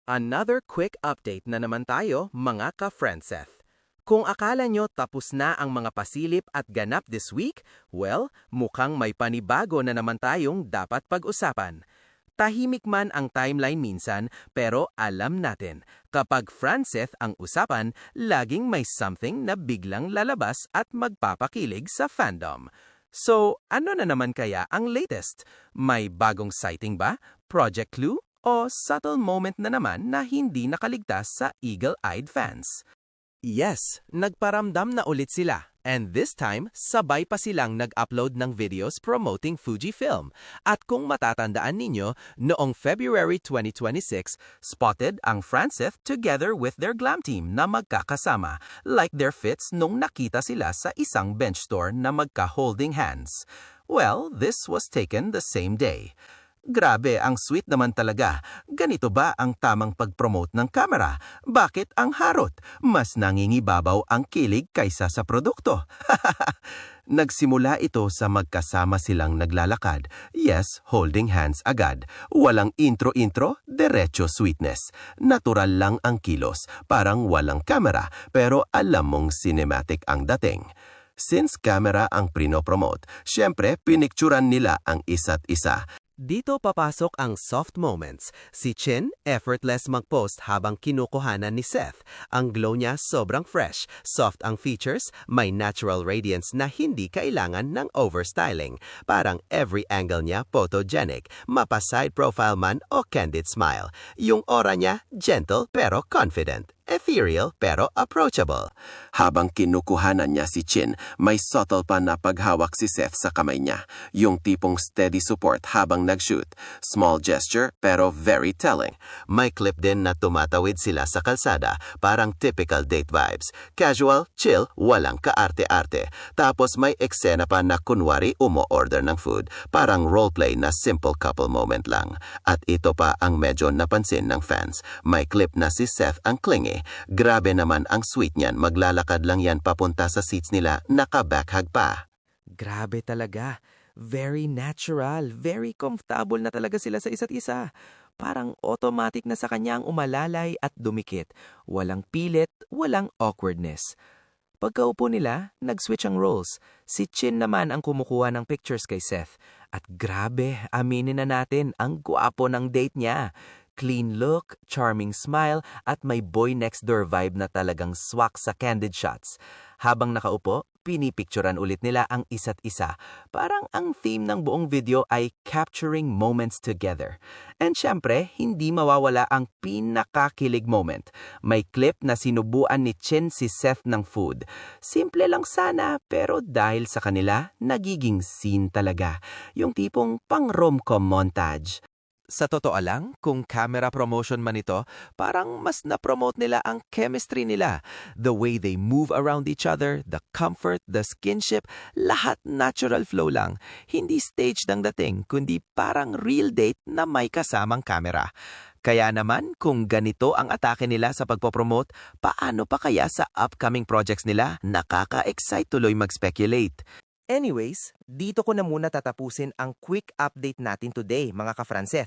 Another quick update na naman tayo, mga ka-Friendseth. Kung akala nyo tapos na ang mga pasilip at ganap this week, well, mukhang may panibago na naman tayong dapat pag-usapan. Tahimik man ang timeline minsan, pero alam natin, kapag Friendseth ang usapan, laging may something na biglang lalabas at magpapakilig sa fandom. So, ano na naman kaya ang latest? May bagong sighting ba? Project Clue? O subtle moment na naman na hindi nakaligtas sa eagle-eyed fans? Yes, nagparamdam na ulit sila. And this time, sabay pa silang nag-upload ng videos promoting Fujifilm. At kung matatandaan ninyo, noong February 2026, spotted ang Friendseth together with their glam team na magkakasama, like their fits nung nakita sila sa isang bench store na magka-holding hands. Well, this was taken the same day. Grabe, ang sweet naman talaga. Ganito ba ang tamang pag-promote ng camera? Bakit ang harot? Mas nangingibabaw ang kilig kaysa sa produkto. Nagsimula ito sa magkasama silang naglalakad. Yes, holding hands agad. Walang intro-intro, diretso sweetness. Natural lang ang kilos, parang walang camera, pero alam mong cinematic ang dating. Since camera ang prinopromote, syempre pinicturan nila ang isa't isa. Dito papasok ang soft moments. Si Chin, effortless mag-post habang kinukuhanan ni Seth. Ang glow niya sobrang fresh, soft ang features, may natural radiance na hindi kailangan ng overstyling. Parang every angle niya photogenic, mapa-side profile man o candid smile. Yung aura niya, gentle pero confident. Ethereal pero approachable. Habang kinukuhanan niya si Chin, may subtle pa na paghawak si Seth sa kamay niya. Yung tipong steady support habang nag-shoot. Small gesture pero very telling. May clip din na tumatawid sila sa kalsada, parang typical date vibes. Casual, chill, walang kaarte-arte. Tapos may eksena pa na kunwari umo-order ng food. Parang roleplay na simple couple moment lang. At ito pa ang medyo napansin ng fans. May clip na si Seth ang clingy. Grabe naman ang sweet niyan, maglalakad lang yan papunta sa seats nila, naka-backhug pa. Grabe talaga. Very natural, very comfortable na talaga sila sa isa't isa. Parang automatic na sa kanya ang umalalay at dumikit. Walang pilit, walang awkwardness. Pagkaupo nila, nag-switch ang roles. Si Chin naman ang kumukuha ng pictures kay Seth. At grabe, aminin na natin, ang guwapo ng date niya. Clean look, charming smile, at may boy next door vibe na talagang swak sa candid shots. Habang nakaupo, pinipicturan ulit nila ang isa't isa. Parang ang theme ng buong video ay capturing moments together. And syempre, hindi mawawala ang pinakakilig moment. May clip na sinubuan ni Chin si Seth ng food. Simple lang sana, pero dahil sa kanila, nagiging scene talaga. Yung tipong pang rom-com montage. Sa totoo lang, kung camera promotion man ito, parang mas na-promote nila ang chemistry nila. The way they move around each other, the comfort, the skinship, lahat natural flow lang. Hindi staged ang dating, kundi parang real date na may kasamang camera. Kaya naman, kung ganito ang atake nila sa pagpopromote, paano pa kaya sa upcoming projects nila? Nakaka-excite tuloy mag-speculate. Anyways, dito ko na muna tatapusin ang quick update natin today, mga ka-Friendseth.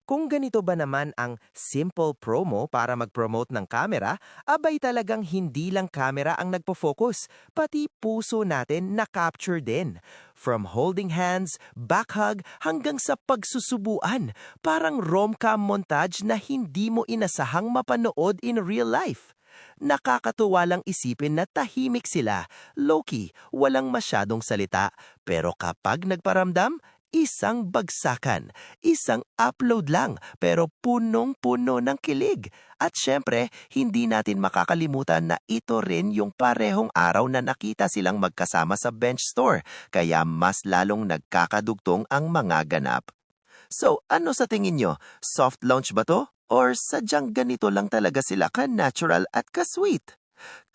Kung ganito ba naman ang simple promo para mag-promote ng camera, abay talagang hindi lang camera ang nagpo-focus, pati puso natin na-capture din. From holding hands, backhug, hanggang sa pagsusubuan, parang rom-com montage na hindi mo inasahang mapanood in real life. Nakakatuwa lang isipin na tahimik sila, low-key, walang masyadong salita, pero kapag nagparamdam, isang bagsakan, isang upload lang, pero punong-puno ng kilig. At syempre, hindi natin makakalimutan na ito rin yung parehong araw na nakita silang magkasama sa bench store, kaya mas lalong nagkakadugtong ang mga ganap. So, ano sa tingin nyo? Soft launch ba to? Or sadyang ganito lang talaga sila ka-natural at ka-sweet?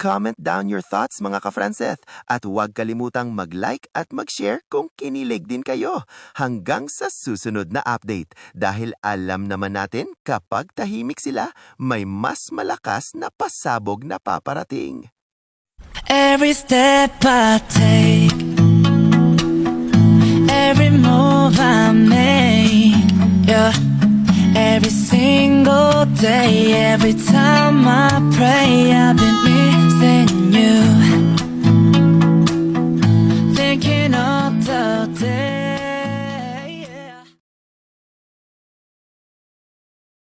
Comment down your thoughts, mga ka-Friendseth, at huwag kalimutang mag-like at mag-share kung kinilig din kayo. Hanggang sa susunod na update, dahil alam naman natin kapag tahimik sila, may mas malakas na pasabog na paparating. Every step I take, every move I make, yeah. Every single day, every time I pray,